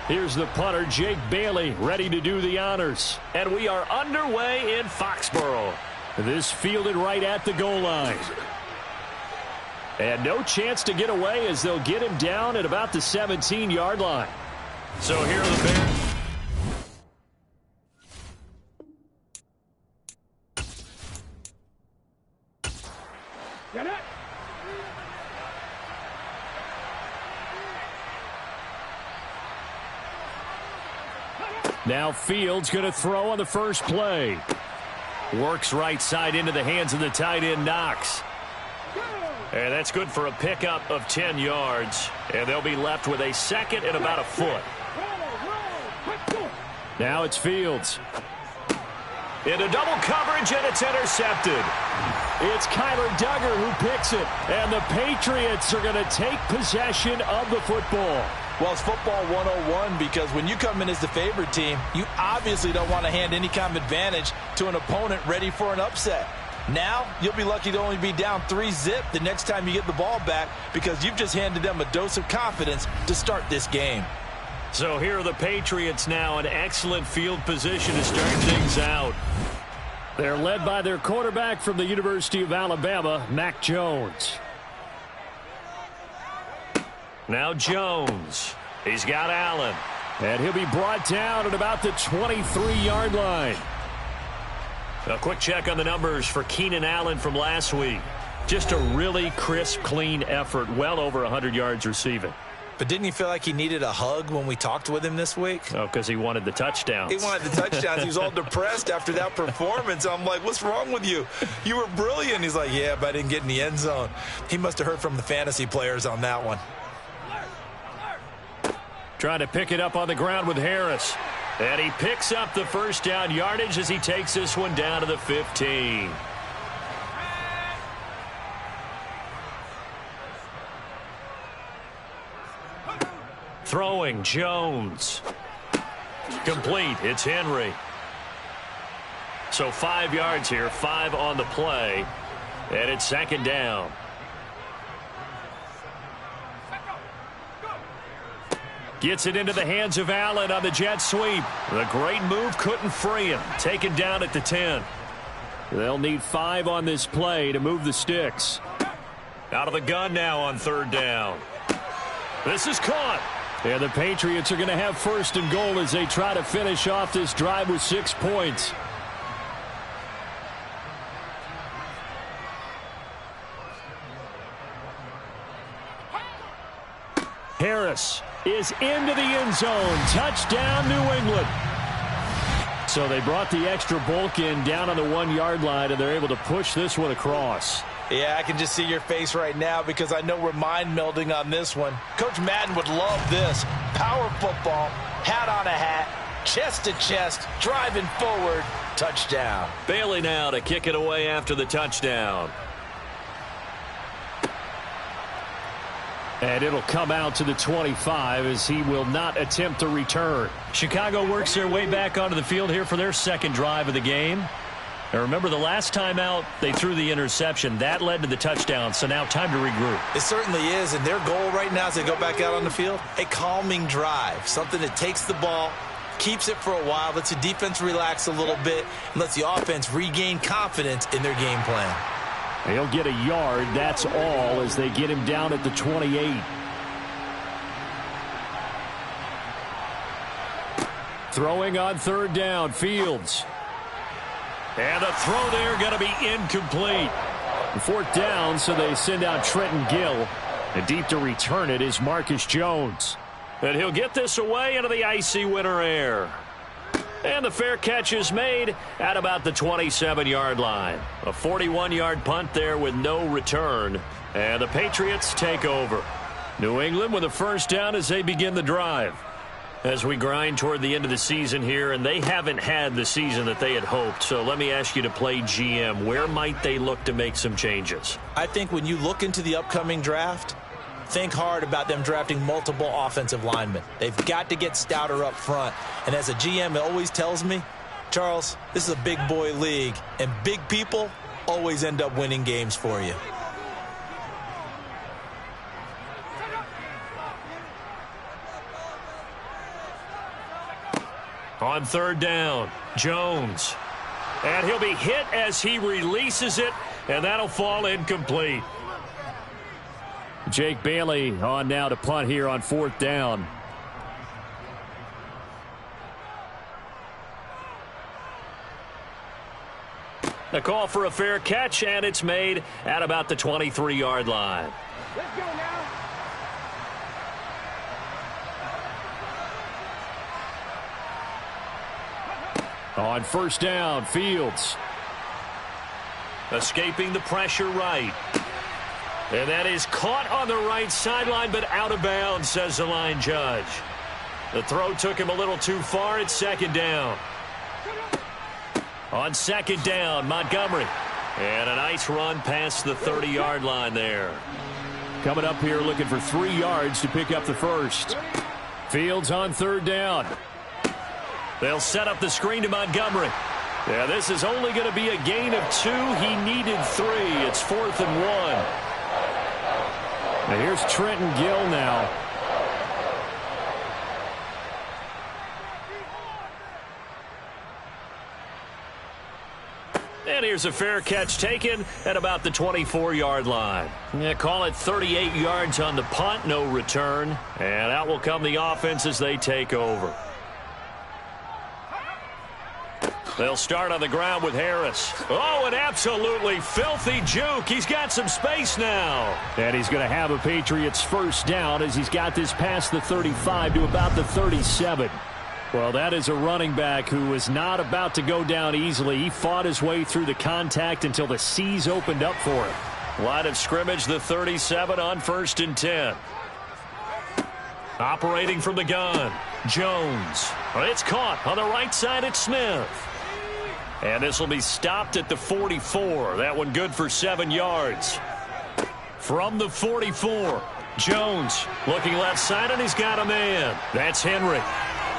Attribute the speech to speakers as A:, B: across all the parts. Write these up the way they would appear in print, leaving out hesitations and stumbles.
A: Here's the punter, Jake Bailey, ready to do the honors.
B: And we are underway in Foxborough.
A: This fielded right at the goal line. And no chance to get away as they'll get him down at about the 17-yard line.
B: So here are the Bears.
A: Now Fields going to throw on the first play. Works right side into the hands of the tight end, Knox.
B: And that's good for a pickup of 10 yards. And they'll be left with a second and about a foot.
A: Now it's Fields.
B: Into double coverage, and it's intercepted.
A: It's Kyler Duggar who picks it. And the Patriots are going to take possession of the football.
C: Well, it's football 101 because when you come in as the favorite team, you obviously don't want to hand any kind of advantage to an opponent ready for an upset. Now, you'll be lucky to only be down 3-0 the next time you get the ball back because you've just handed them a dose of confidence to start this game.
B: So here are the Patriots now in excellent field position to start things out.
A: They're led by their quarterback from the University of Alabama, Mac Jones.
B: Now Jones. He's got Allen.
A: And he'll be brought down at about the 23-yard line.
B: A quick check on the numbers for Keenan Allen from last week. Just a really crisp, clean effort, well over 100 yards receiving.
C: But didn't you feel like he needed a hug when we talked with him this week?
A: Oh, because he wanted the touchdowns.
C: He wanted the touchdowns. He was all depressed after that performance. I'm like, what's wrong with you? You were brilliant. He's like, yeah, but I didn't get in the end zone. He must have heard from the fantasy players on that one.
A: Trying to pick it up on the ground with Harris.
B: And he picks up the first down yardage as he takes this one down to the 15. Throwing, Jones. Complete, it's Henry. So 5 yards here, 5 on the play. And it's second down. Gets it into the hands of Allen on the jet sweep. The great move couldn't free him. Taken down at the 10.
A: They'll need 5 on this play to move the sticks.
B: Out of the gun now on third down. This is caught.
A: And the Patriots are going to have first and goal as they try to finish off this drive with 6 points. Harris is into the end zone. Touchdown, New England. So they brought the extra bulk in down on the 1-yard line, and they're able to push this one across.
C: Yeah, I can just see your face right now because I know we're mind melding on this one. Coach Madden would love this. Power football, hat on a hat, chest to chest, driving forward, touchdown.
B: Bailey now to kick it away after the touchdown.
A: And it'll come out to the 25 as he will not attempt to return.
B: Chicago works their way back onto the field here for their second drive of the game. And remember, the last time out, they threw the interception. That led to the touchdown, so now time to regroup.
C: It certainly is, and their goal right now as they go back out on the field, a calming drive, something that takes the ball, keeps it for a while, lets the defense relax a little bit, and lets the offense regain confidence in their game plan.
A: He'll get a yard, that's all, as they get him down at the 28. Throwing on third down, Fields.
B: And the throw there going to be incomplete.
A: Fourth down, so they send out Trenton Gill. And deep to return it is Marcus Jones.
B: And he'll get this away into the icy winter air. And the fair catch is made at about the 27-yard line. A 41-yard punt there with no return. And the Patriots take over. New England with a first down as they begin the drive. As we grind toward the end of the season here, and they haven't had the season that they had hoped. So let me ask you to play GM. Where might they look to make some changes?
C: I think when you look into the upcoming draft, think hard about them drafting multiple offensive linemen. They've got to get stouter up front. And as a GM, it always tells me, Charles, this is a big boy league, and big people always end up winning games for you.
B: On third down, Jones. And he'll be hit as he releases it, and that'll fall incomplete.
A: Jake Bailey on now to punt here on fourth down.
B: The call for a fair catch, and it's made at about the 23-yard line.
D: Let's go now.
A: On first down, Fields.
B: Escaping the pressure right. And that is caught on the right sideline, but out of bounds, says the line judge. The throw took him a little too far. It's second down. On second down, Montgomery. And a nice run past the 30-yard line there.
A: Coming up here looking for 3 yards to pick up the first. Fields on third down.
B: They'll set up the screen to Montgomery. Yeah, this is only going to be a gain of 2. He needed 3. It's 4th and 1.
A: Now here's Trenton Gill now.
B: And here's a fair catch taken at about the 24-yard line. Yeah, call it 38 yards on the punt, no return. And out will come the offense as they take over. They'll start on the ground with Harris. Oh, an absolutely filthy juke. He's got some space now.
A: And he's going to have a Patriots first down as he's got this past the 35 to about the 37. Well, that is a running back who was not about to go down easily. He fought his way through the contact until the seas opened up for him.
B: Line of scrimmage, the 37 on 1st and 10. Operating from the gun, Jones. It's caught on the right side at Smith. And this will be stopped at the 44. That one good for 7 yards. From the 44, Jones looking left side, and he's got a man. That's Henry.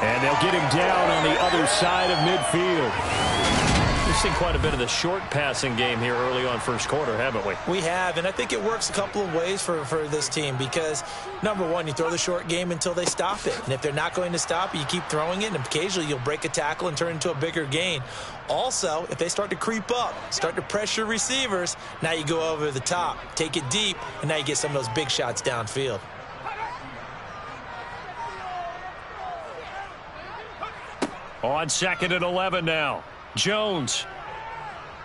A: And they'll get him down on the other side of midfield.
B: We've seen quite a bit of the short passing game here early on first quarter, haven't we?
E: We have, and I think it works a couple of ways for this team because, number one, you throw the short game until they stop it. And if they're not going to stop it, you keep throwing it, and occasionally you'll break a tackle and turn it into a bigger gain. Also, if they start to creep up, start to pressure receivers, now you go over the top, take it deep, and now you get some of those big shots downfield.
B: On 2nd and 11 now. Jones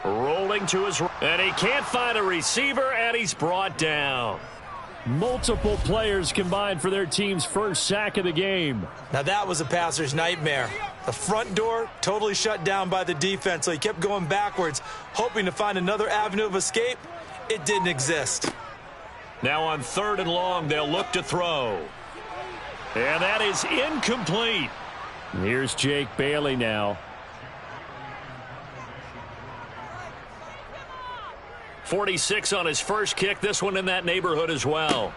B: rolling to his right, and he can't find a receiver, and he's brought down.
A: Multiple players combined for their team's first sack of the game.
E: Now that was a passer's nightmare. The front door totally shut down by the defense, so he kept going backwards, hoping to find another avenue of escape. It didn't exist.
B: Now on 3rd and long, they'll look to throw. And that is incomplete.
A: Here's Jake Bailey now.
B: 46 on his first kick. This one in that neighborhood as well.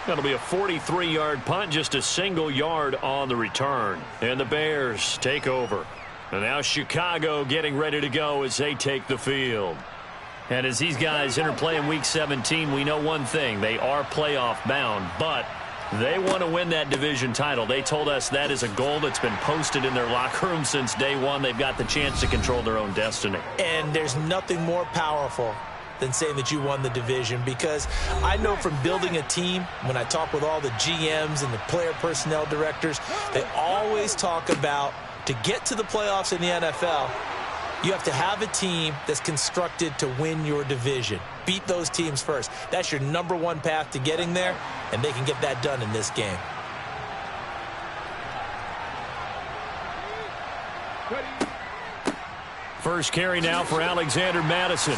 B: That'll be a 43-yard punt, just a single yard on the return. And the Bears take over. And now Chicago getting ready to go as they take the field. And as these guys interplay in Week 17, we know one thing. They are playoff bound, but they want to win that division title. They told us that is a goal that's been posted in their locker room since day one. They've got the chance to control their own destiny.
E: And there's nothing more powerful than saying that you won the division, because I know from building a team, when I talk with all the GMs and the player personnel directors, they always talk about, to get to the playoffs in the NFL, you have to have a team that's constructed to win your division. Beat those teams first. That's your number one path to getting there, and they can get that done in this game.
B: First carry now for Alexander Madison.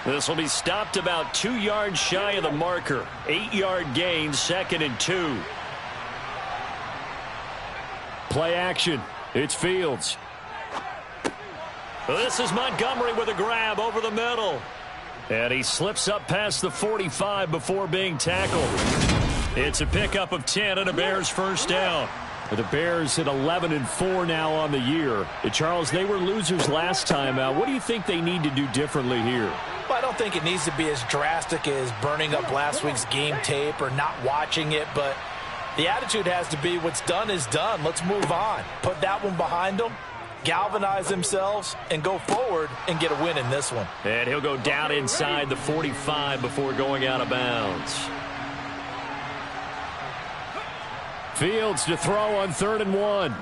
B: This will be stopped about 2 yards shy of the marker. 8-yard gain, 2nd and 2.
A: Play action. It's Fields.
B: This is Montgomery with a grab over the middle. And he slips up past the 45 before being tackled. It's a pickup of 10 and a Bears first down.
A: The Bears at 11-4 now on the year. Charles, they were losers last time out. What do you think they need to do differently here?
E: Well, I don't think it needs to be as drastic as burning up last week's game tape or not watching it, but The attitude has to be what's done is done. Let's move on. Put that one behind them, galvanize themselves, and go forward and get a win in this one.
B: And he'll go down inside the 45 before going out of bounds.
A: Fields to throw on 3rd and 1.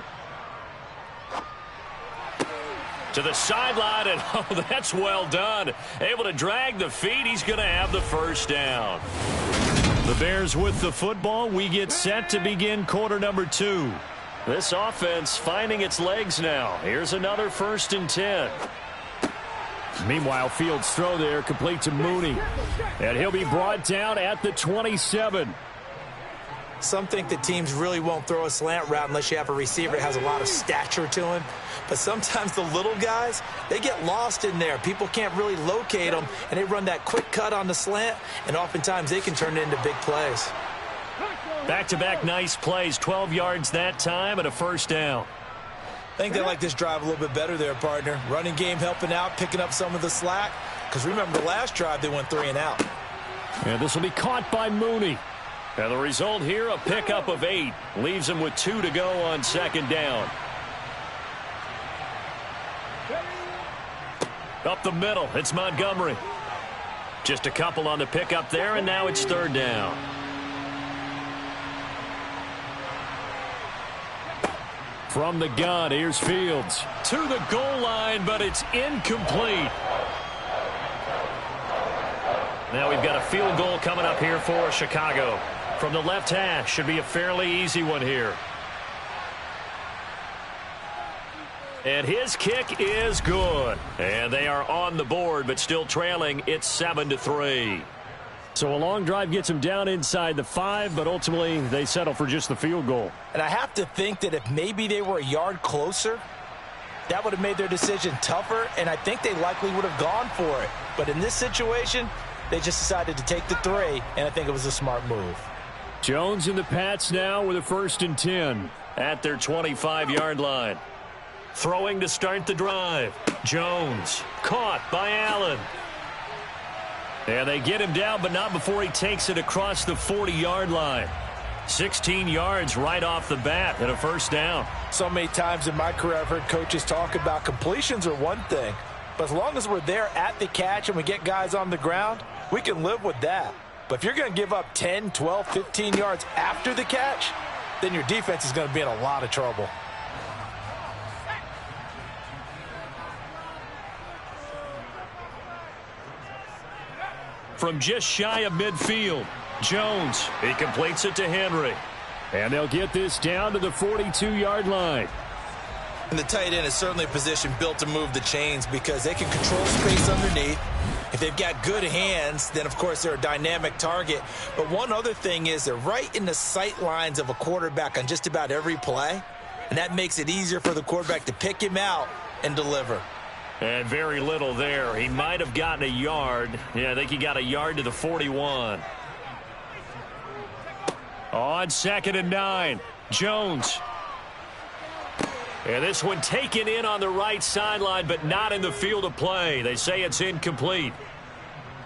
B: To the sideline, and oh, that's well done. Able to drag the feet. He's going to have the first down.
A: The Bears with the football. We get set to begin quarter number 2.
B: This offense finding its legs now. Here's another 1st and 10.
A: Meanwhile, Fields' throw there complete to Mooney. And he'll be brought down at the 27.
E: Some think that teams really won't throw a slant route unless you have a receiver that has a lot of stature to him. But sometimes the little guys, they get lost in there. People can't really locate them, and they run that quick cut on the slant, and oftentimes they can turn it into big plays.
B: Back-to-back nice plays, 12 yards that time and a first down.
E: I think they like this drive a little bit better there, partner. Running game helping out, picking up some of the slack. Because remember, the last drive they went 3 and out.
A: And this will be caught by Mooney.
B: And the result here, a pickup of 8. Leaves him with 2 to go on 2nd down. Up the middle, it's Montgomery. Just a couple on the pickup there, and now it's 3rd down.
A: From the gun, here's Fields.
B: To the goal line, but it's incomplete. Now we've got a field goal coming up here for Chicago. From the left hash, should be a fairly easy one here. And his kick is good. And they are on the board, but still trailing. It's 7-3.
A: So a long drive gets them down inside the 5, but ultimately they settle for just the field goal.
E: And I have to think that if maybe they were a yard closer, that would have made their decision tougher, and I think they likely would have gone for it. But in this situation, they just decided to take the 3, and I think it was a smart move.
A: Jones and the Pats now with a 1st and 10.
B: At their 25-yard line. Throwing to start the drive. Jones caught by Allen. And they get him down, but not before he takes it across the 40-yard line. 16 yards right off the bat and a first down.
E: So many times in my career I've heard coaches talk about completions are one thing, but as long as we're there at the catch and we get guys on the ground, we can live with that. But if you're going to give up 10, 12, 15 yards after the catch, then your defense is going to be in a lot of trouble.
B: From just shy of midfield, Jones, he completes it to Henry.
A: And they'll get this down to the 42-yard line.
E: And the tight end is certainly a position built to move the chains because they can control space underneath. If they've got good hands, then, of course, they're a dynamic target. But one other thing is they're right in the sight lines of a quarterback on just about every play, and that makes it easier for the quarterback to pick him out and deliver.
B: And very little there. He might have gotten a yard. Yeah, I think he got a yard to the 41. On 2nd and 9, Jones. And this one taken in on the right sideline, but not in the field of play. They say it's incomplete.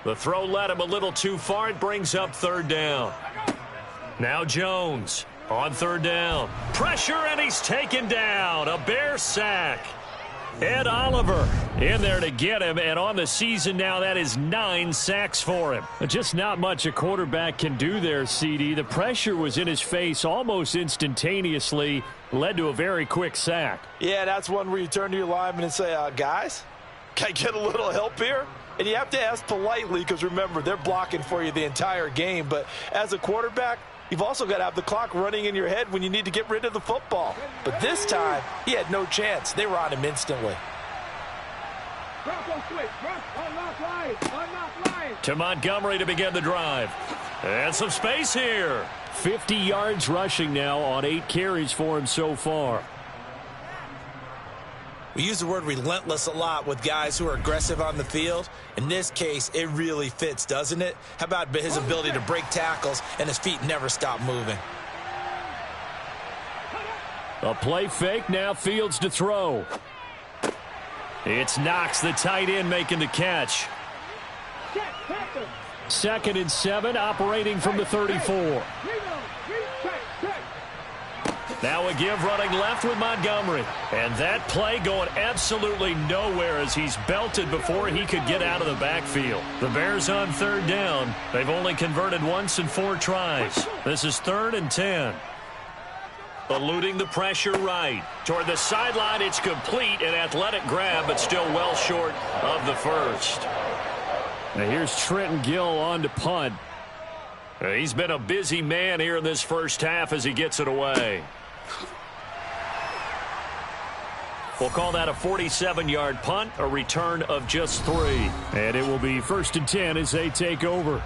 B: The throw led him a little too far. It brings up 3rd down. Now Jones on 3rd down. Pressure, and he's taken down. A Bear sack. Ed Oliver in there to get him, and on the season now, that is 9 sacks for him.
A: Just not much a quarterback can do there, CD. The pressure was in his face almost instantaneously, led to a very quick sack.
E: Yeah, that's one where you turn to your lineman and say, guys, can I get a little help here? And you have to ask politely because, remember, they're blocking for you the entire game. But as a quarterback, you've also got to have the clock running in your head when you need to get rid of the football. But this time, he had no chance. They were on him instantly.
B: To Montgomery to begin the drive. And some space here.
A: 50 yards rushing now on 8 carries for him so far.
E: We use the word relentless a lot with guys who are aggressive on the field. In this case, it really fits, doesn't it? How about his ability to break tackles and his feet never stop moving?
A: A play fake, now Fields to throw.
B: It's Knox, the tight end, making the catch.
A: 2nd and 7, operating from the 34.
B: Now a give running left with Montgomery. And that play going absolutely nowhere as he's belted before he could get out of the backfield. The Bears on 3rd down. They've only converted once in 4 tries. This is 3rd and 10. Eluding the pressure right. Toward the sideline, it's complete. An athletic grab, but still well short of the first.
A: Now here's Trenton Gill on to punt.
B: He's been a busy man here in this first half as he gets it away. We'll call that a 47-yard punt, a return of just 3.
A: And it will be 1st and 10 as they take over.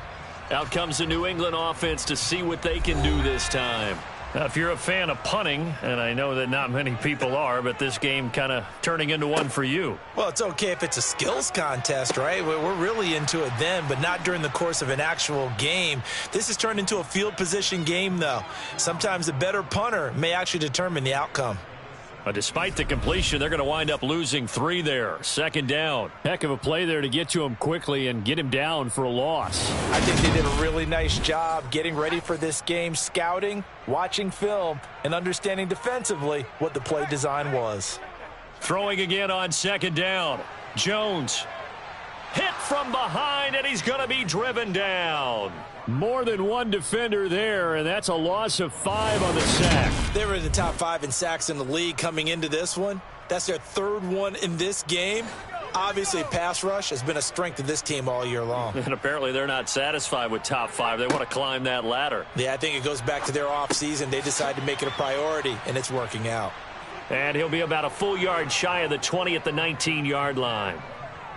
B: Out comes the New England offense to see what they can do this time.
A: Now, if you're a fan of punting, and I know that not many people are, but this game kind of turning into one for you.
E: Well, it's okay if it's a skills contest, right? We're really into it then, but not during the course of an actual game. This has turned into a field position game, though. Sometimes the better punter may actually determine the outcome.
A: But despite the completion, they're going to wind up losing 3 there. 2nd down. Heck of a play there to get to him quickly and get him down for a loss.
E: I think they did a really nice job getting ready for this game, scouting, watching film, and understanding defensively what the play design was.
B: Throwing again on 2nd down. Jones. Hit from behind, and he's going to be driven down.
A: More than one defender there, and that's a loss of 5 on the sack.
E: They were in the top 5 in sacks in the league coming into this one. That's their 3rd one in this game. Obviously, pass rush has been a strength of this team all year long.
B: And apparently they're not satisfied with top 5. They want to climb that ladder.
E: Yeah, I think it goes back to their offseason. They decided to make it a priority, and it's working out.
B: And he'll be about a full yard shy of the 20 at the 19-yard line.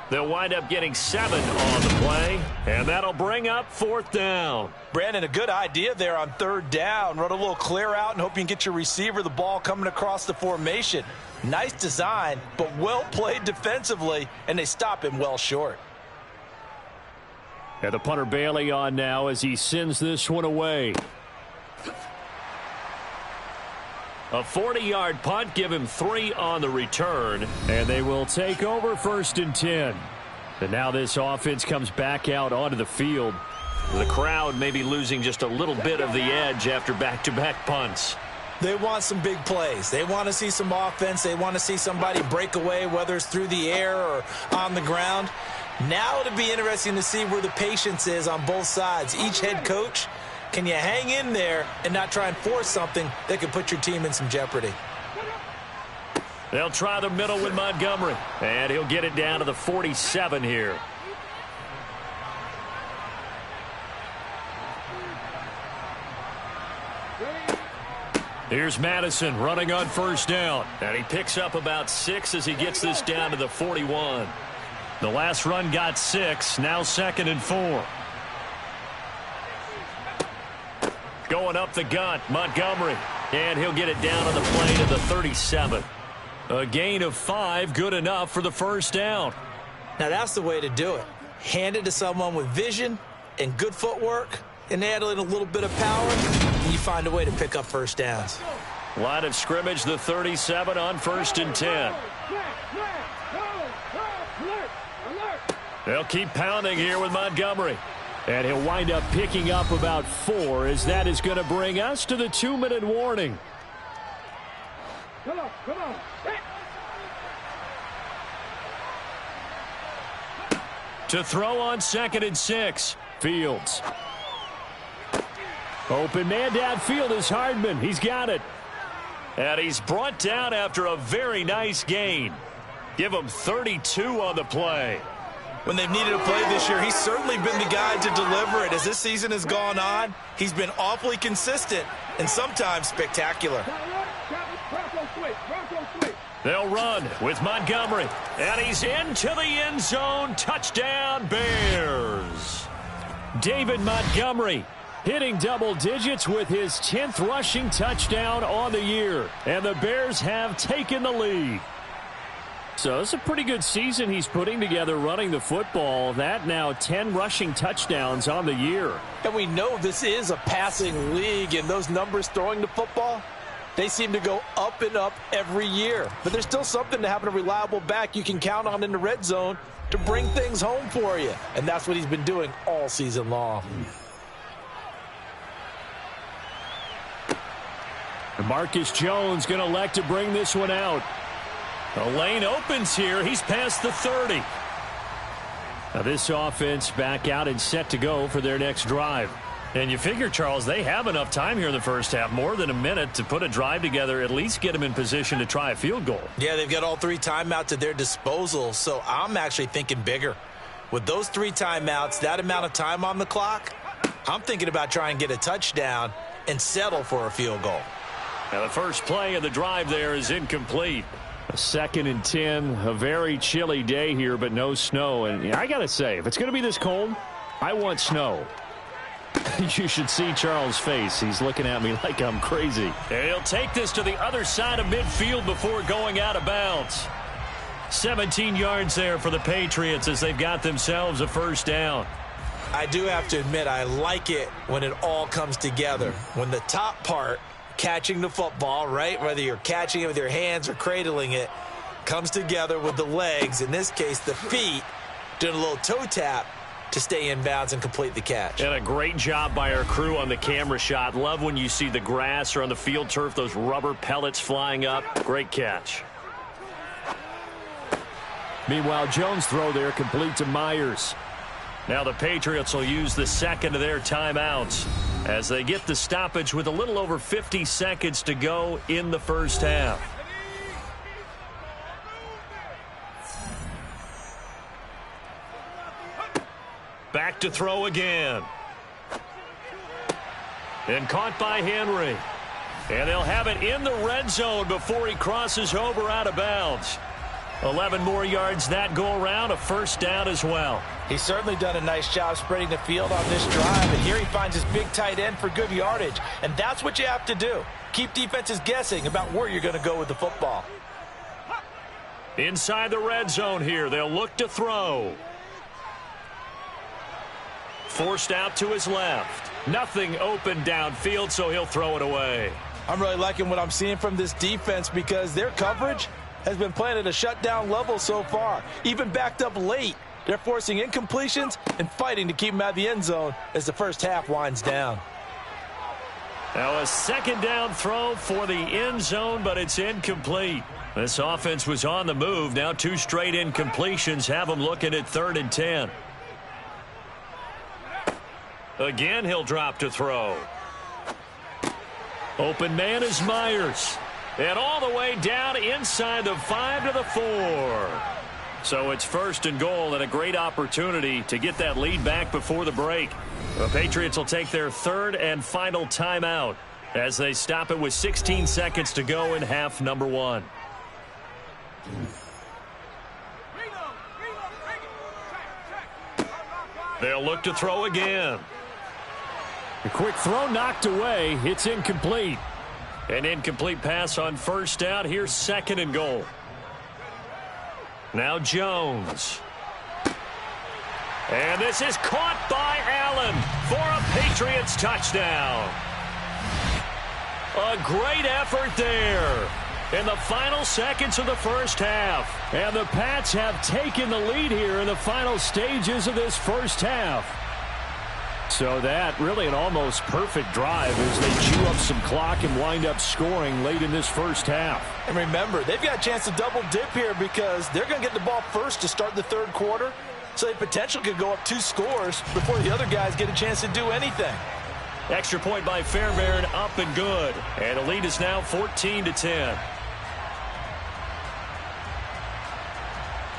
B: They'll wind up getting 7 on the play, and that'll bring up 4th down.
E: Brandon, a good idea there on 3rd down. Run a little clear out and hope you can get your receiver the ball coming across the formation. Nice design, but well played defensively, and they stop him well short.
A: And the punter Bailey on now as he sends this one away.
B: A 40-yard punt, give him 3 on the return.
A: And they will take over 1st and 10. And now this offense comes back out onto the field.
B: The crowd may be losing just a little bit of the edge after back-to-back punts.
E: They want some big plays. They want to see some offense. They want to see somebody break away, whether it's through the air or on the ground. Now it'll be interesting to see where the patience is on both sides. Each head coach, can you hang in there and not try and force something that could put your team in some jeopardy?
B: They'll try the middle with Montgomery, and he'll get it down to the 47 here.
A: Here's Madison running on 1st down.
B: And he picks up about 6 as he gets this down to the 41.
A: The last run got 6, now 2nd and 4.
B: Going up the gut, Montgomery. And he'll get it down on the play to the 37.
A: A gain of 5, good enough for the 1st down.
E: Now that's the way to do it. Hand it to someone with vision and good footwork, and add in a little bit of power, and you find a way to pick up 1st downs.
B: Line of scrimmage, the 37 on 1st and 10.
A: They'll keep pounding here with Montgomery. And he'll wind up picking up about 4 as that is going to bring us to the 2-minute warning.
D: Come on.
A: To throw on 2nd and 6. Fields. Open man downfield is Hardman. He's got it.
B: And he's brought down after a very nice gain. Give him 32 on the play.
E: When they've needed a play this year, he's certainly been the guy to deliver it. As this season has gone on, he's been awfully consistent and sometimes spectacular.
B: They'll run with Montgomery. And he's into the end zone. Touchdown, Bears.
A: David Montgomery hitting double digits with his 10th rushing touchdown on the year. And the Bears have taken the lead. So it's a pretty good season he's putting together running the football. That now 10 rushing touchdowns on the year.
E: And we know this is a passing league, and those numbers throwing the football, they seem to go up and up every year. But there's still something to having a reliable back you can count on in the red zone to bring things home for you. And that's what he's been doing all season long.
A: And Marcus Jones going to elect to bring this one out.
B: The lane opens here. He's past the 30.
A: Now this offense back out and set to go for their next drive.
B: And you figure, Charles, they have enough time here in the first half, more than a minute, to put a drive together, at least get them in position to try a field goal.
E: Yeah, they've got all 3 timeouts at their disposal, so I'm actually thinking bigger. With those 3 timeouts, that amount of time on the clock, I'm thinking about trying to get a touchdown and settle for a field goal.
B: Now the first play of the drive there is incomplete.
A: A 2nd and 10, a very chilly day here, but no snow. And I got to say, if it's going to be this cold, I want snow. You should see Charles' face. He's looking at me like I'm crazy.
B: And he'll take this to the other side of midfield before going out of bounds. 17 yards there for the Patriots as they've got themselves a first down.
E: I do have to admit, I like it when it all comes together. When the top part, catching the football, right, whether you're catching it with your hands or cradling it, comes together with the legs, in this case the feet, doing a little toe tap to stay in bounds and complete the catch.
B: And a great job by our crew on the camera shot. Love when you see the grass or on the field turf, those rubber pellets flying up. Great catch.
A: Meanwhile, Jones' throw there complete to Myers.
B: Now the Patriots will use the second of their timeouts as they get the stoppage with a little over 50 seconds to go in the first half. Back to throw again. And caught by Henry. And they'll have it in the red zone before he crosses over out of bounds. 11 more yards that go around, a first down as well.
E: He's certainly done a nice job spreading the field on this drive, and here he finds his big tight end for good yardage. And that's what you have to do. Keep defenses guessing about where you're going to go with the football.
B: Inside the red zone here, they'll look to throw. Forced out to his left. Nothing open downfield, so he'll throw it away.
C: I'm really liking what I'm seeing from this defense because their coverage has been playing at a shutdown level so far. Even backed up late, they're forcing incompletions and fighting to keep them out of the end zone as the first half winds down.
B: Now a second down throw for the end zone, but it's incomplete. This offense was on the move. Now 2 straight incompletions have them looking at 3rd and 10. Again, he'll drop to throw. Open man is Myers. And all the way down inside the 5 to the 4. So it's 1st and goal and a great opportunity to get that lead back before the break. The Patriots will take their 3rd and final timeout as they stop it with 16 seconds to go in half number 1. They'll look to throw again.
A: A quick throw knocked away. It's incomplete.
B: An incomplete pass on first down. Here's 2nd and goal. Now Jones. And this is caught by Allen for a Patriots touchdown. A great effort there in the final seconds of the first half.
A: And the Pats have taken the lead here in the final stages of this first half. So that really an almost perfect drive as they chew up some clock and wind up scoring late in this first half.
C: And remember, they've got a chance to double dip here because they're going to get the ball first to start the 3rd quarter. So they potentially could go up 2 scores before the other guys get a chance to do anything.
B: Extra point by Fairbairn, up and good. And the lead is now 14-10.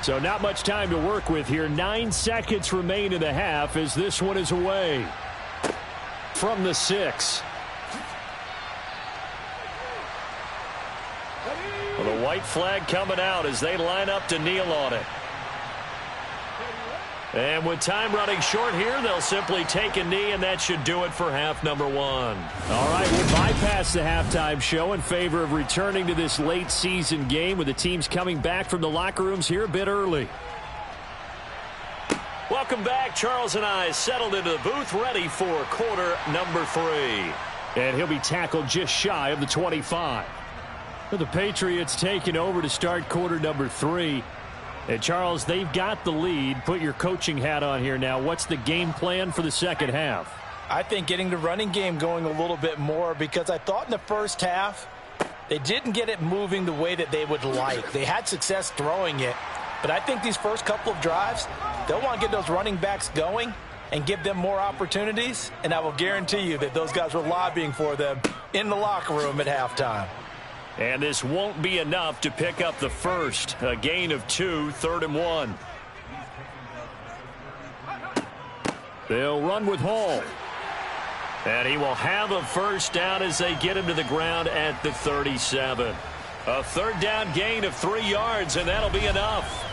A: So not much time to work with here. 9 seconds remain in the half as this one is away from the 6.
B: Well, the white flag coming out as they line up to kneel on it. And with time running short here, they'll simply take a knee, and that should do it for half number 1.
A: All right, we'll bypass the halftime show in favor of returning to this late season game with the teams coming back from the locker rooms here a bit early.
B: Welcome back. Charles and I settled into the booth ready for quarter number 3.
A: And he'll be tackled just shy of the 25. The Patriots taking over to start quarter number 3. And Charles, they've got the lead. Put your coaching hat on here now. What's the game plan for the second half?
C: I think getting the running game going a little bit more, because I thought in the first half they didn't get it moving the way that they would like. They had success throwing it, but I think these first couple of drives, they'll want to get those running backs going and give them more opportunities, and I will guarantee you that those guys were lobbying for them in the locker room at halftime.
B: And this won't be enough to pick up the first. A gain of 2, 3rd and 1.
A: They'll run with Hall.
B: And he will have a first down as they get him to the ground at the 37. A 3rd down gain of 3 yards, and that'll be enough.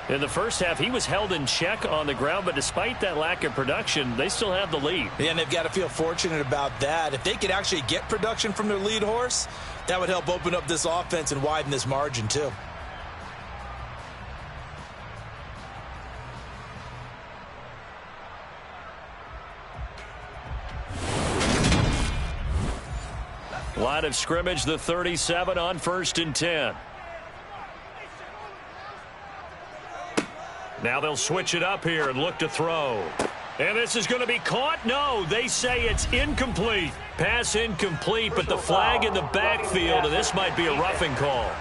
B: In the first half, he was held in check on the ground, but despite that lack of production, they still have the lead.
E: Yeah, and they've got to feel fortunate about that. If they could actually get production from their lead horse, that would help open up this offense and widen this margin too.
B: Line of scrimmage, the 37 on 1st and 10. Now they'll switch it up here and look to throw. And this is going to be caught? No, they say it's incomplete. Pass incomplete, but the flag in the backfield, and this might be a roughing call.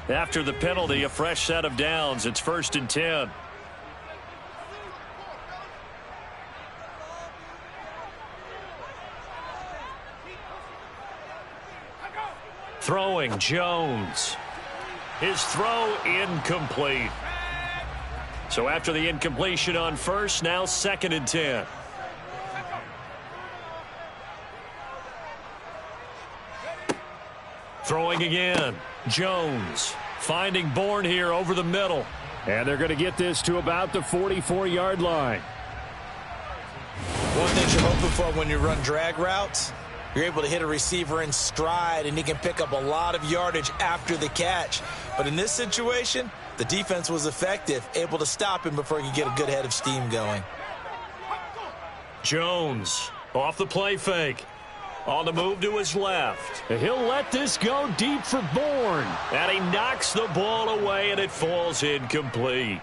B: After the penalty, a fresh set of downs. It's 1st and 10. Throwing, Jones. His throw incomplete. So after the incompletion on 1st, now 2nd and 10. Throwing again. Jones finding Bourne here over the middle.
A: And they're going to get this to about the 44-yard line.
E: One thing you're hoping for when you run drag routes, you're able to hit a receiver in stride, and he can pick up a lot of yardage after the catch. But in this situation, the defense was effective, able to stop him before he could get a good head of steam going.
B: Jones off the play fake. On the move to his left.
A: He'll let this go deep for Bourne.
B: And he knocks the ball away, and it falls incomplete.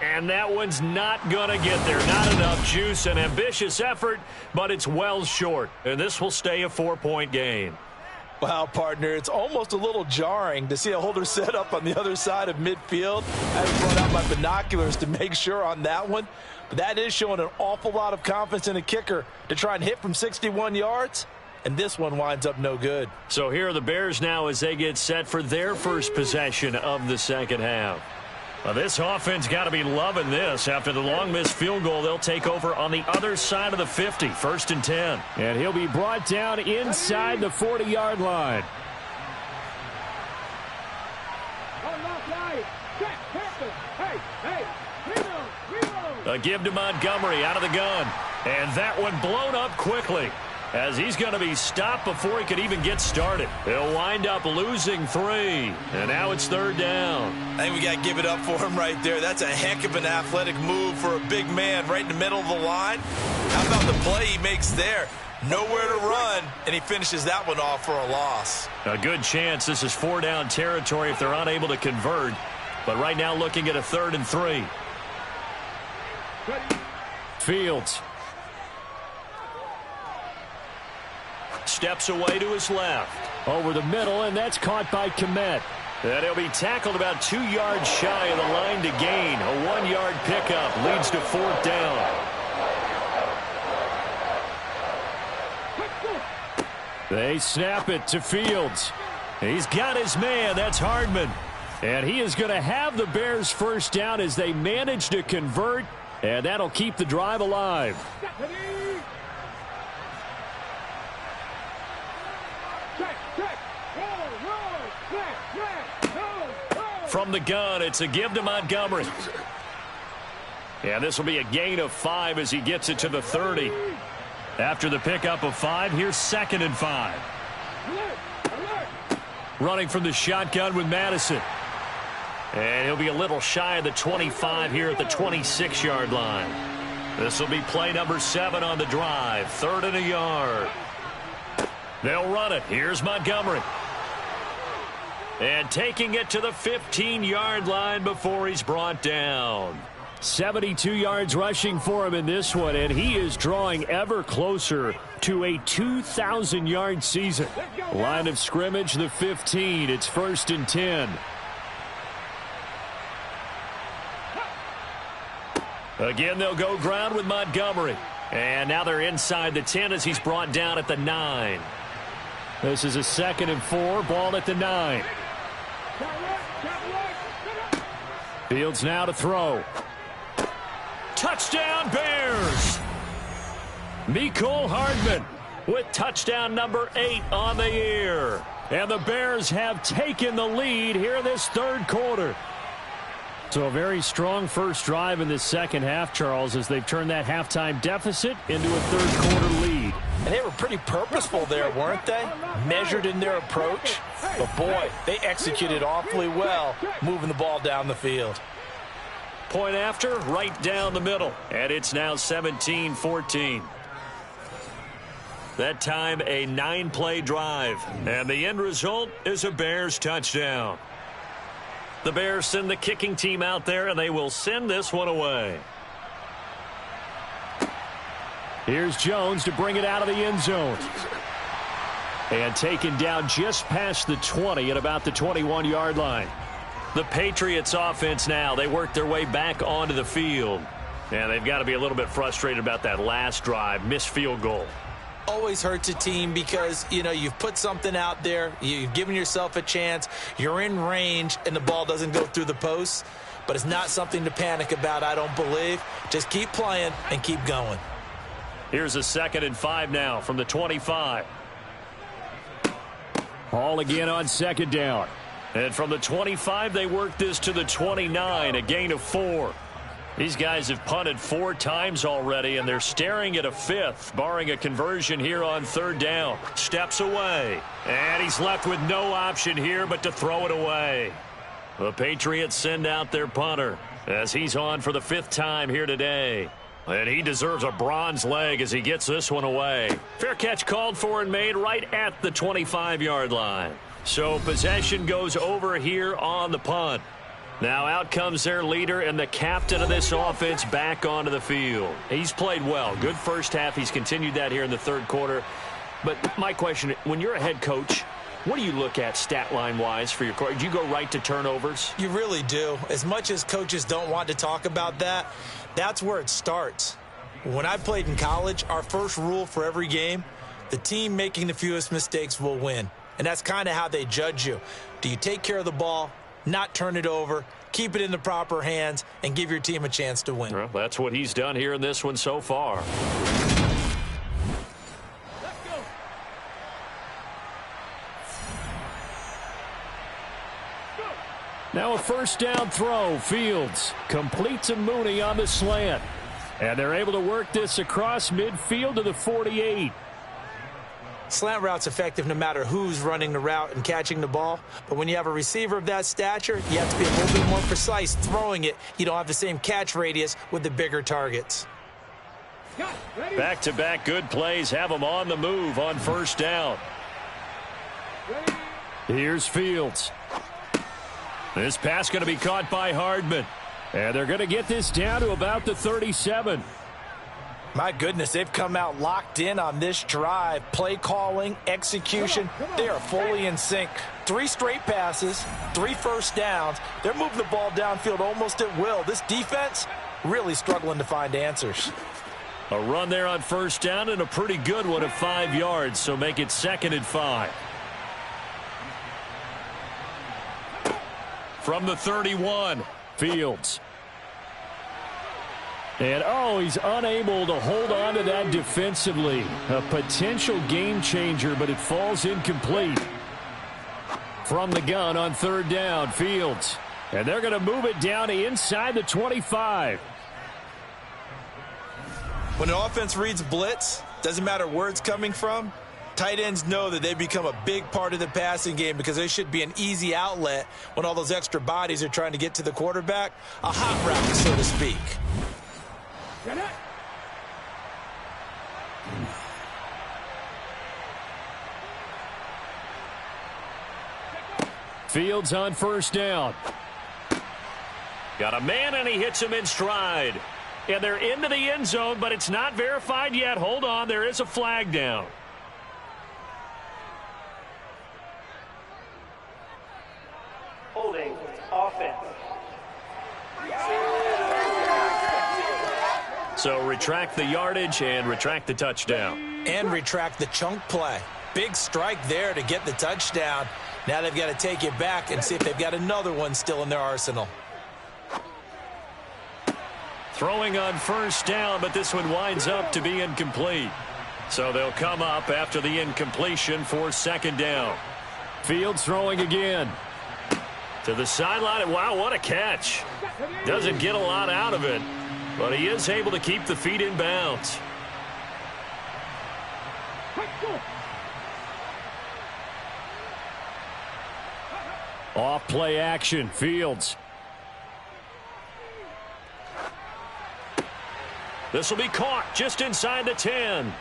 B: And that one's not going to get there. Not enough juice. An ambitious effort, but it's well short. And this will stay a 4-point game.
C: Wow, partner, it's almost a little jarring to see a holder set up on the other side of midfield. I haven't brought out my binoculars to make sure on that one. But that is showing an awful lot of confidence in a kicker to try and hit from 61 yards. And this one winds up no good.
B: So here are the Bears now as they get set for their first possession of the second half. Well, this offense got to be loving this. After the long missed field goal, they'll take over on the other side of the 50, 1st and 10.
A: And he'll be brought down inside the 40-yard line.
B: A give to Montgomery out of the gun. And that one blown up quickly, as he's going to be stopped before he could even get started. He'll wind up losing 3, and now it's 3rd down.
E: I think we got to give it up for him right there. That's a heck of an athletic move for a big man right in the middle of the line. How about the play he makes there? Nowhere to run, and he finishes that one off for a loss.
B: A good chance this is 4-down territory if they're unable to convert. But right now looking at a 3rd and 3.
A: Fields.
B: Steps away to his left.
A: Over the middle, and that's caught by Kmet.
B: And he'll be tackled about 2 yards shy of the line to gain. A 1-yard pickup leads to 4th down.
A: They snap it to Fields. He's got his man. That's Hardman. And he is going to have the Bears first down as they manage to convert. And that'll keep the drive alive.
B: From the gun, it's a give to Montgomery. And this will be a gain of 5 as he gets it to the 30. After the pickup of 5, here's 2nd and 5. Running from the shotgun with Madison. And he'll be a little shy of the 25 here at the 26-yard line. This will be play number 7 on the drive. 3rd and a yard. They'll run it. Here's Montgomery. And taking it to the 15-yard line before he's brought down.
A: 72 yards rushing for him in this one, and he is drawing ever closer to a 2,000-yard season. Line of scrimmage, the 15. It's 1st and 10. Again, they'll go ground with Montgomery. And now they're inside the 10 as he's brought down at the 9. This is a 2nd and 4, ball at the 9. Fields now to throw. Touchdown Bears! Mecole Hardman with touchdown number 8 on the year. And the Bears have taken the lead here in this third quarter. So a very strong first drive in this second half, Charles, as they've turned that halftime deficit into a third quarter lead.
E: And they were pretty purposeful there, weren't they? Measured in their approach. But boy, they executed awfully well, moving the ball down the field.
B: Point after, right down the middle. And it's now 17-14. That time, a 9-play drive. And the end result is a Bears touchdown. The Bears send the kicking team out there, and they will send this one away.
A: Here's Jones to bring it out of the end zone. And taken down just past the 20 at about the 21-yard line.
B: The Patriots offense now, they work their way back onto the field. And they've got to be a little bit frustrated about that last drive, missed field goal.
E: Always hurts a team because, you know, you've put something out there, you've given yourself a chance, you're in range, and the ball doesn't go through the posts. But it's not something to panic about, I don't believe. Just keep playing and keep going.
B: Here's a 2nd and 5 now from the 25.
A: Ball again on 2nd down.
B: And from the 25, they work this to the 29, a gain of 4. These guys have punted 4 times already, and they're staring at a 5th, barring a conversion here on 3rd down. Steps away, and he's left with no option here but to throw it away. The Patriots send out their punter as he's on for the 5th time here today. And he deserves a bronze leg as he gets this one away. Fair catch called for and made right at the 25-yard line. So possession goes over here on the punt. Now out comes their leader and the captain of this offense back onto the field. He's played well. Good first half. He's continued that here in the third quarter. But my question, when you're a head coach, what do you look at stat line-wise for your quarterback? Do you go right to turnovers?
E: You really do. As much as coaches don't want to talk about that, that's where it starts. When I played in college, our first rule for every game, the team making the fewest mistakes will win. And that's kind of how they judge you. Do you take care of the ball, not turn it over, keep it in the proper hands, and give your team a chance to win?
B: Well, that's what he's done here in this one so far.
A: Now a first down throw. Fields completes a Mooney on the slant. And they're able to work this across midfield to the 48.
E: Slant route's effective no matter who's running the route and catching the ball. But when you have a receiver of that stature, you have to be a little bit more precise throwing it. You don't have the same catch radius with the bigger targets.
B: Back-to-back good plays have them on the move on first down.
A: Here's Fields. This pass going to be caught by Hardman. And they're going to get this down to about the 37.
E: My goodness, they've come out locked in on this drive. Play calling, execution, they are fully in sync. 3 straight passes, 3 first downs. They're moving the ball downfield almost at will. This defense really struggling to find answers.
B: A run there on first down and a pretty good one of 5 yards, so make it 2nd and 5.
A: From the 31, Fields. And, he's unable to hold on to that defensively. A potential game changer, but it falls incomplete. From the gun on third down, Fields. And they're going to move it down inside the 25.
E: When an offense reads blitz, doesn't matter where it's coming from, tight ends know that they become a big part of the passing game because they should be an easy outlet when all those extra bodies are trying to get to the quarterback. A hot route, so to speak.
A: Fields on first down.
B: Got a man, and he hits him in stride. And they're into the end zone, but it's not verified yet. Hold on, there is a flag down.
F: Holding offense.
B: So retract the yardage and retract the touchdown.
E: And retract the chunk play. Big strike there to get the touchdown. Now they've got to take it back and see if they've got another one still in their arsenal.
B: Throwing on first down, but this one winds up to be incomplete. So they'll come up after the incompletion for second down.
A: Fields throwing again.
B: To the sideline, and wow, what a catch. Doesn't get a lot out of it, but he is able to keep the feet in bounds.
A: Off play action, Fields.
B: This will be caught just inside the 10.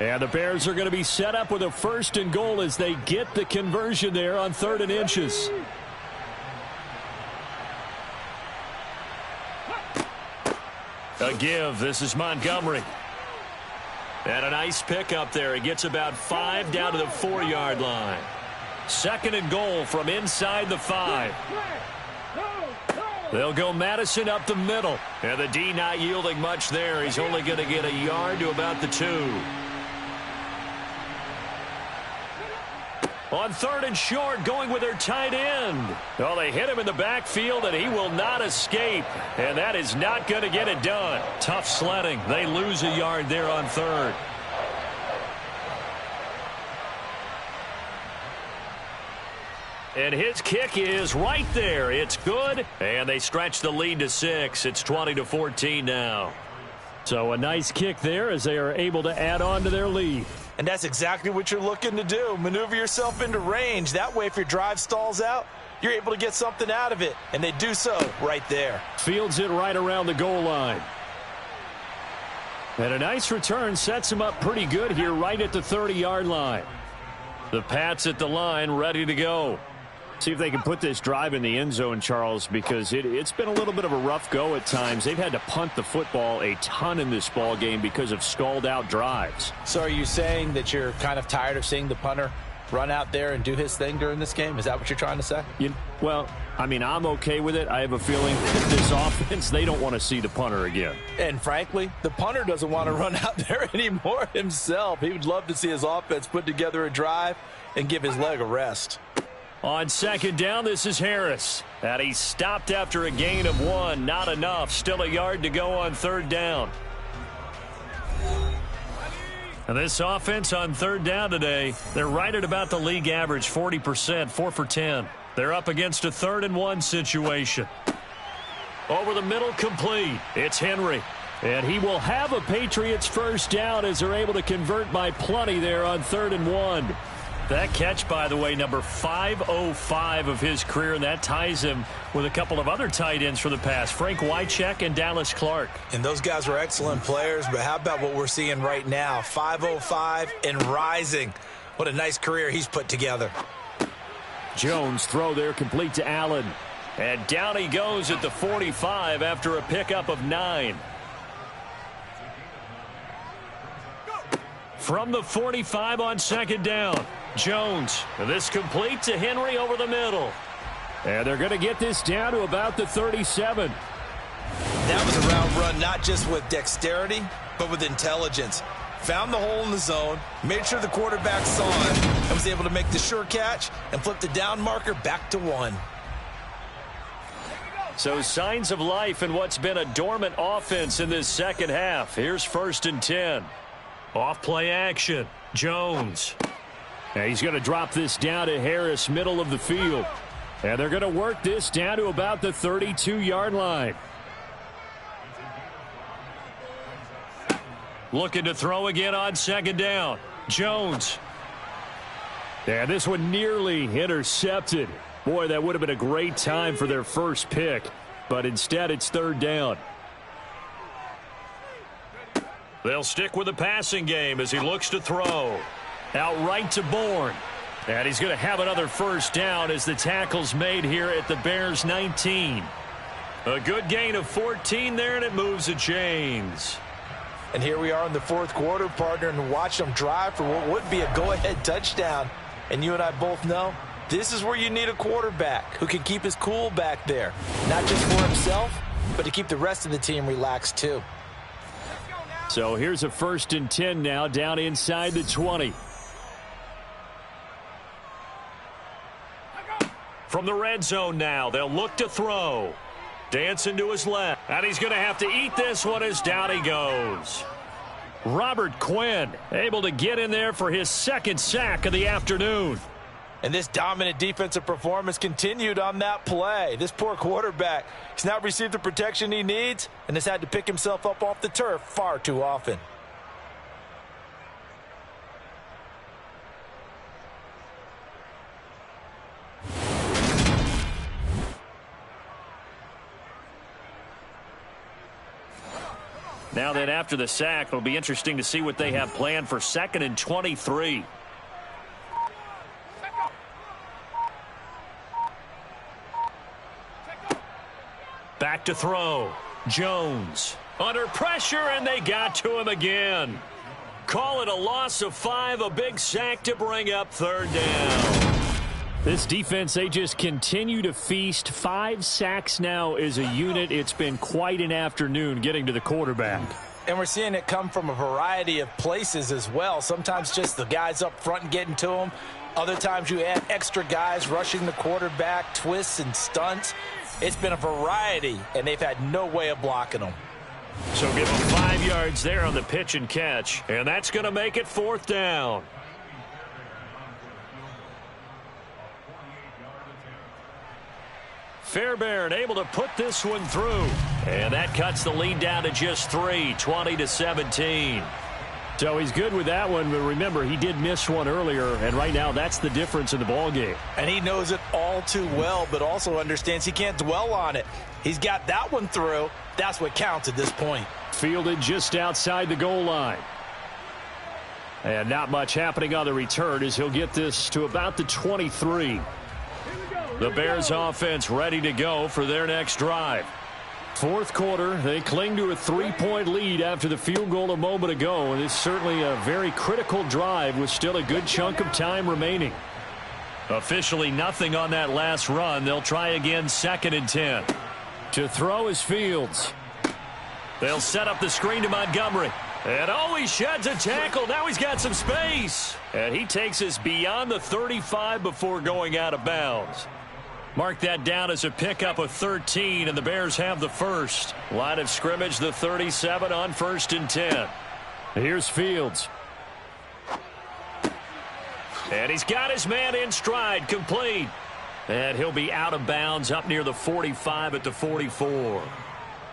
A: And the Bears are going to be set up with a 1st and goal as they get the conversion there on 3rd and inches.
B: A give. This is Montgomery. And a nice pickup there. He gets about 5 down to the 4-yard line. 2nd and goal from inside the 5. They'll go Madison up the middle. And the D not yielding much there. He's only going to get a yard to about the 2. On 3rd and short, going with their tight end. Well, they hit him in the backfield, and he will not escape. And that is not going to get it done. Tough sledding. They lose a yard there on 3rd. And his kick is right there. It's good. And they stretch the lead to 6. It's 20-14 now.
A: So a nice kick there as they are able to add on to their lead.
E: And that's exactly what you're looking to do. Maneuver yourself into range. That way, if your drive stalls out, you're able to get something out of it. And they do so right there.
A: Fields it right around the goal line. And a nice return sets him up pretty good here right at the 30-yard line.
B: The Pats at the line ready to go.
A: See if they can put this drive in the end zone, Charles, because it's been a little bit of a rough go at times. They've had to punt the football a ton in this ball game because of stalled-out drives.
E: So are you saying that you're kind of tired of seeing the punter run out there and do his thing during this game? Is that what you're trying to say?
A: Well, I mean, I'm okay with it. I have a feeling that this offense, they don't want to see the punter again.
E: And frankly, the punter doesn't want to run out there anymore himself. He would love to see his offense put together a drive and give his leg a rest.
B: On 2nd down, this is Harris. And he stopped after a gain of 1. Not enough. Still a yard to go on 3rd down. And this offense on 3rd down today, they're right at about the league average, 40%, 4 for 10. They're up against a 3rd and 1 situation. Over the middle, complete. It's Henry.
A: And he will have a Patriots 1st down as they're able to convert by plenty there on 3rd and 1.
B: That catch, by the way, number 505 of his career, and that ties him with a couple of other tight ends for the past, Frank Wycheck and Dallas Clark.
E: And those guys were excellent players, but how about what we're seeing right now? 505 and rising. What a nice career he's put together.
A: Jones throw there complete to Allen.
B: And down he goes at the 45 after a pickup of 9. From the 45 on 2nd down. Jones. This complete to Henry over the middle.
A: And they're going to get this down to about the 37.
E: That was a route run not just with dexterity, but with intelligence. Found the hole in the zone, made sure the quarterback saw it, and was able to make the sure catch and flip the down marker back to 1.
B: So signs of life in what's been a dormant offense in this second half. Here's 1st and 10. Off play action. Jones.
A: And he's going to drop this down to Harris, middle of the field. And they're going to work this down to about the 32-yard line.
B: Looking to throw again on 2nd down. Jones.
A: And this one nearly intercepted. Boy, that would have been a great time for their first pick. But instead, it's 3rd down.
B: They'll stick with the passing game as he looks to throw. Out right to Bourne.
A: And he's going to have another first down as the tackle's made here at the Bears 19. A good gain of 14 there, and it moves the chains.
E: And here we are in the fourth quarter, partner, and watch them drive for what would be a go-ahead touchdown. And you and I both know this is where you need a quarterback who can keep his cool back there. Not just for himself, but to keep the rest of the team relaxed too.
A: So here's a 1st and 10 now, down inside the 20.
B: From the red zone now, they'll look to throw. Dancing to his left. And he's going to have to eat this one as down he goes.
A: Robert Quinn able to get in there for his 2nd sack of the afternoon.
E: And this dominant defensive performance continued on that play. This poor quarterback, he's not received the protection he needs and has had to pick himself up off the turf far too often.
B: Now then, after the sack, it'll be interesting to see what they have planned for 2nd and 23. Back to throw. Jones under pressure, and they got to him again. Call it a loss of 5, a big sack to bring up 3rd down.
A: This defense, they just continue to feast. 5 sacks now as a unit. It's been quite an afternoon getting to the quarterback.
E: And we're seeing it come from a variety of places as well. Sometimes just the guys up front and getting to him. Other times you add extra guys rushing the quarterback, twists and stunts. It's been a variety, and they've had no way of blocking them.
B: So give him 5 yards there on the pitch and catch, and that's going to make it 4th down. Fairbairn able to put this one through, and that cuts the lead down to just 3, 20-17.
A: So he's good with that one, but remember, he did miss one earlier, and right now that's the difference in the ballgame.
E: And he knows it all too well, but also understands he can't dwell on it. He's got that one through. That's what counts at this point.
A: Fielded just outside the goal line. And not much happening on the return as he'll get this to about the 23. The Bears offense ready to go for their next drive. 4th quarter, they cling to a 3-point lead after the field goal a moment ago, and it's certainly a very critical drive with still a good chunk of time remaining.
B: Officially nothing on that last run. They'll try again 2nd and 10.
A: To throw is Fields.
B: They'll set up the screen to Montgomery. And he sheds a tackle. Now he's got some space. And he takes us beyond the 35 before going out of bounds. Mark that down as a pickup of 13, and the Bears have the first. Line of scrimmage, the 37 on 1st and 10.
A: Here's Fields.
B: And he's got his man in stride, complete. And he'll be out of bounds up near the 45 at the 44.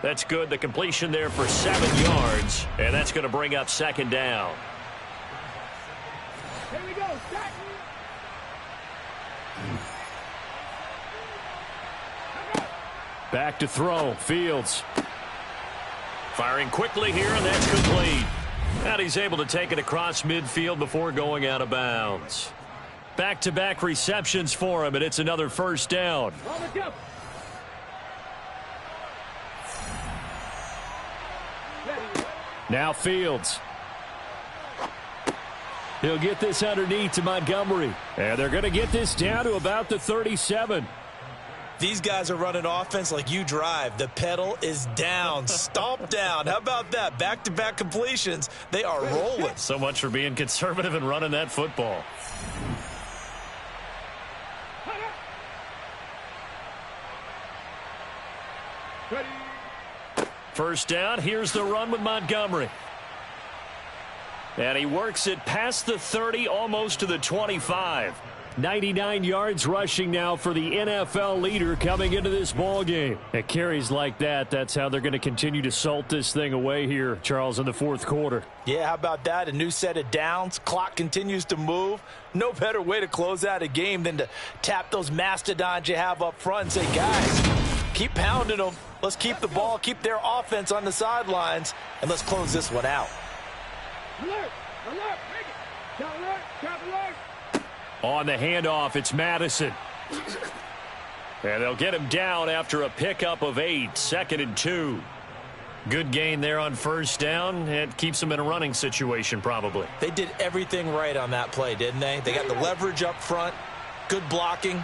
B: That's good. The completion there for 7 yards, and that's going to bring up 2nd down.
D: Here we go. Start.
A: Back to throw. Fields.
B: Firing quickly here, and that's complete. And he's able to take it across midfield before going out of bounds. Back-to-back receptions for him, and it's another 1st down.
A: Now Fields. He'll get this underneath to Montgomery. And they're going to get this down to about the 37.
E: These guys are running offense like you drive. The pedal is down. Stomp down. How about that? Back-to-back completions. They are rolling.
B: So much for being conservative and running that football. First down. Here's the run with Montgomery. And he works it past the 30, almost to the 25.
A: 99 yards rushing now for the NFL leader coming into this ball game. At carries like that, that's how they're going to continue to salt this thing away here, Charles, in the 4th quarter.
E: Yeah, how about that? A new set of downs. Clock continues to move. No better way to close out a game than to tap those mastodons you have up front and say, guys, keep pounding them. Let's keep the ball, keep their offense on the sidelines, and let's close this one out.
D: Alert! Alert! Trap alert! Trap alert!
A: On the handoff, it's Madison. And they'll get him down after a pickup of 8, 2nd and 2. Good gain there on first down. It keeps them in a running situation probably.
E: They did everything right on that play, didn't they? They got the leverage up front, good blocking,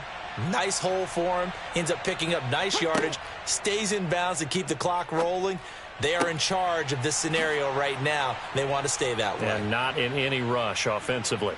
E: nice hole for him, ends up picking up nice yardage, stays in bounds to keep the clock rolling. They are in charge of this scenario right now. They want to stay that way.
A: And not in any rush offensively.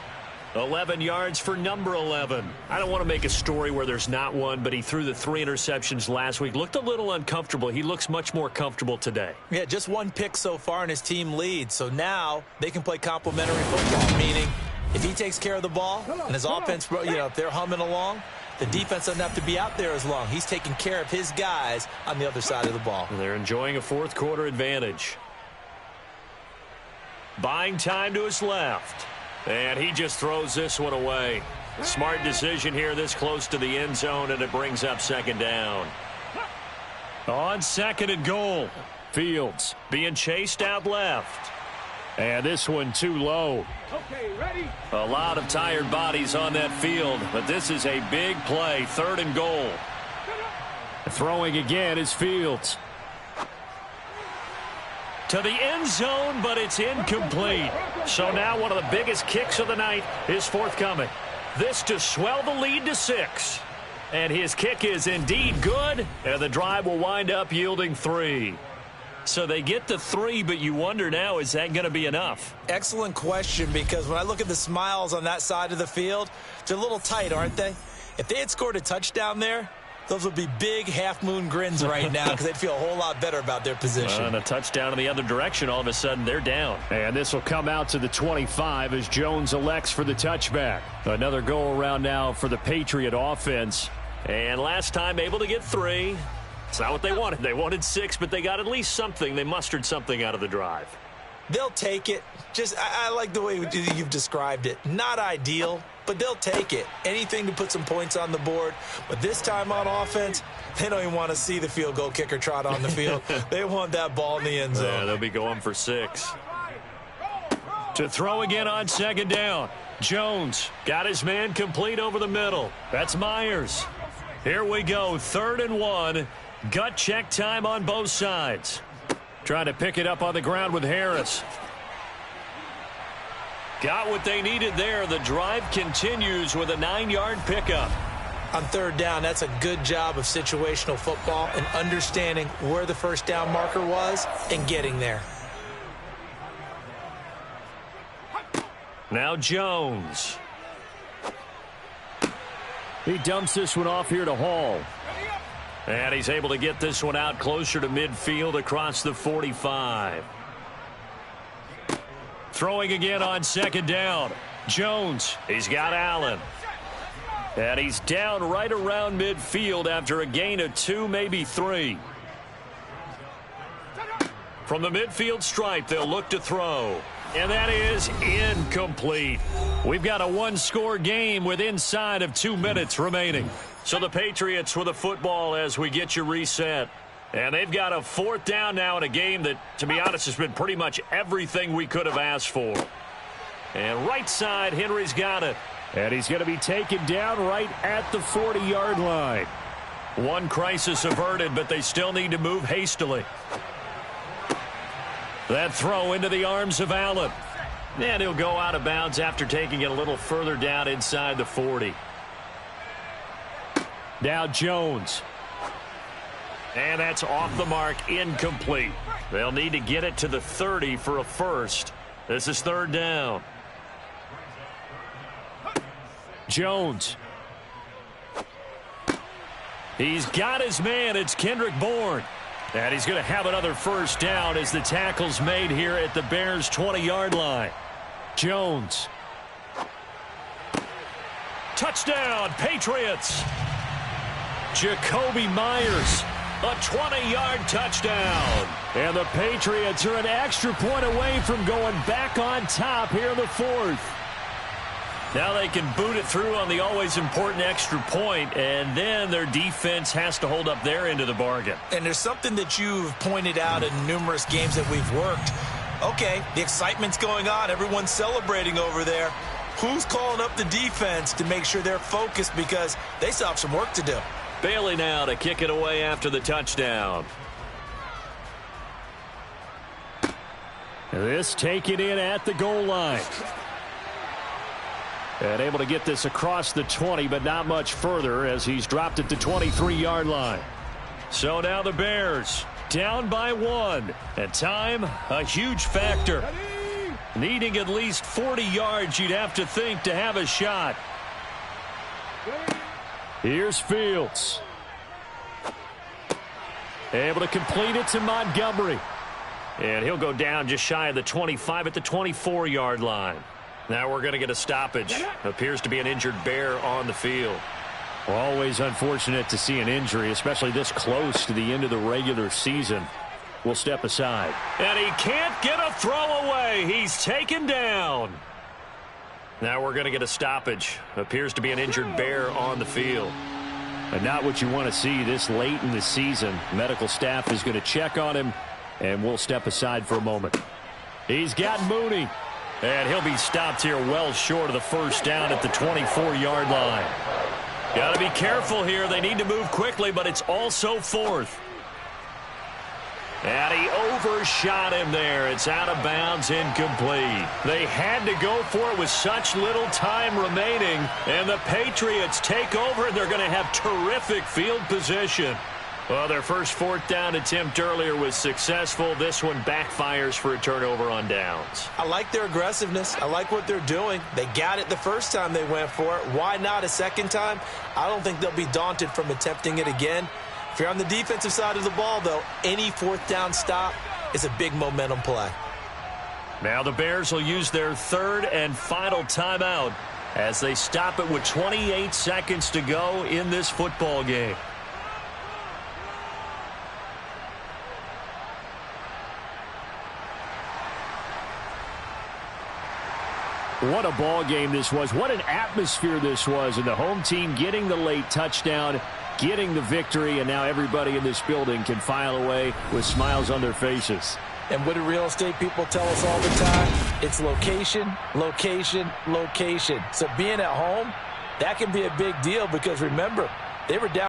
A: 11 yards for number 11. I don't want to make a story where there's not one, but he threw the 3 interceptions last week. Looked a little uncomfortable. He looks much more comfortable today.
E: Yeah, just 1 pick so far and his team leads. So now they can play complementary football, meaning if he takes care of the ball and his offense, if they're humming along, the defense doesn't have to be out there as long. He's taking care of his guys on the other side of the ball.
A: They're enjoying a 4th quarter advantage. Buying time to his left. And he just throws this one away. Smart decision here this close to the end zone, and it brings up 2nd down. On 2nd and goal, Fields being chased out left. And this one too low.
D: Okay, ready?
A: A lot of tired bodies on that field, but this is a big play, 3rd and goal. Throwing again is Fields. To the end zone, but it's incomplete. So now one of the biggest kicks of the night is forthcoming. This to swell the lead to 6. And his kick is indeed good, and the drive will wind up yielding 3. So they get the 3, but you wonder now, is that going to be enough?
E: Excellent question, because when I look at the smiles on that side of the field, they're a little tight, aren't they? If they had scored a touchdown there, those would be big half-moon grins right now because they'd feel a whole lot better about their position.
A: And a touchdown in the other direction, all of a sudden they're down. And this will come out to the 25 as Jones elects for the touchback. Another go-around now for the Patriot offense. And last time able to get 3. It's not what they wanted. They wanted 6, but they got at least something. They mustered something out of the drive.
E: They'll take it. I like the way you've described it. Not ideal, but they'll take it. Anything to put some points on the board. But this time on offense, they don't even want to see the field goal kicker trot on the field. They want that ball in the end zone.
A: Yeah, they'll be going for 6. To throw again on 2nd down. Jones got his man complete over the middle. That's Myers. Here we go, 3rd and 1. Gut check time on both sides. Trying to pick it up on the ground with Harris. Got what they needed there. The drive continues with a 9-yard pickup.
E: On 3rd down, that's a good job of situational football and understanding where the first down marker was and getting there.
A: Now Jones. He dumps this one off here to Hall. And he's able to get this one out closer to midfield across the 45. Throwing again on 2nd down. Jones, he's got Allen. And he's down right around midfield after a gain of 2, maybe 3. From the midfield stripe, they'll look to throw. And that is incomplete. We've got a 1-score game with inside of 2 minutes remaining. So the Patriots with the football as we get you reset. And they've got a 4th down now in a game that, to be honest, has been pretty much everything we could have asked for. And right side, Henry's got it. And he's going to be taken down right at the 40-yard line. One crisis averted, but they still need to move hastily. That throw into the arms of Allen. And he'll go out of bounds after taking it a little further down inside the 40. Now Jones. And that's off the mark, incomplete. They'll need to get it to the 30 for a first. This is 3rd down. Jones. He's got his man. It's Kendrick Bourne. And he's going to have another first down as the tackle's made here at the Bears' 20-yard line. Jones. Touchdown, Patriots. Jacoby Myers, a 20-yard touchdown. And the Patriots are an extra point away from going back on top here in the 4th. Now they can boot it through on the always important extra point, and then their defense has to hold up their end of the bargain.
E: And there's something that you've pointed out in numerous games that we've worked. Okay, the excitement's going on. Everyone's celebrating over there. Who's calling up the defense to make sure they're focused because they still have some work to do?
B: Bailey now to kick it away after the touchdown.
A: This taken in at the goal line. And able to get this across the 20, but not much further as he's dropped it to 23-yard line. So now the Bears down by 1. And time, a huge factor. Needing at least 40 yards, you'd have to think, to have a shot. Here's Fields. Able to complete it to Montgomery.
B: And he'll go down just shy of the 25 at the 24-yard line. Now we're going to get a stoppage. Appears to be an injured Bear on the field.
A: Always unfortunate to see an injury, especially this close to the end of the regular season. We'll step aside.
B: And he can't get a throw away. He's taken down. Now we're going to get a stoppage. Appears to be an injured Bear on the field.
A: And not what you want to see this late in the season. Medical staff is going to check on him, and we'll step aside for a moment. He's got Mooney.
B: And he'll be stopped here well short of the first down at the 24-yard line. Got to be careful here. They need to move quickly, but it's also fourth. And he overshot him there. It's out of bounds, incomplete. They had to go for it with such little time remaining. And the Patriots take over, and they're going to have terrific field position. Well, their first fourth down attempt earlier was successful. This one backfires for a turnover on downs.
E: I like their aggressiveness. I like what they're doing. They got it the first time they went for it. Why not a second time? I don't think they'll be daunted from attempting it again. If you're on the defensive side of the ball, though, any fourth down stop is a big momentum play.
B: Now the Bears will use their third and final timeout as they stop it with 28 seconds to go in this football game.
A: What a ball game this was. What an atmosphere this was. And the home team getting the late touchdown, getting the victory, and now everybody in this building can file away with smiles on their faces.
E: And what do real estate people tell us all the time? It's location, location, location. So being at home, that can be a big deal because, remember, they were down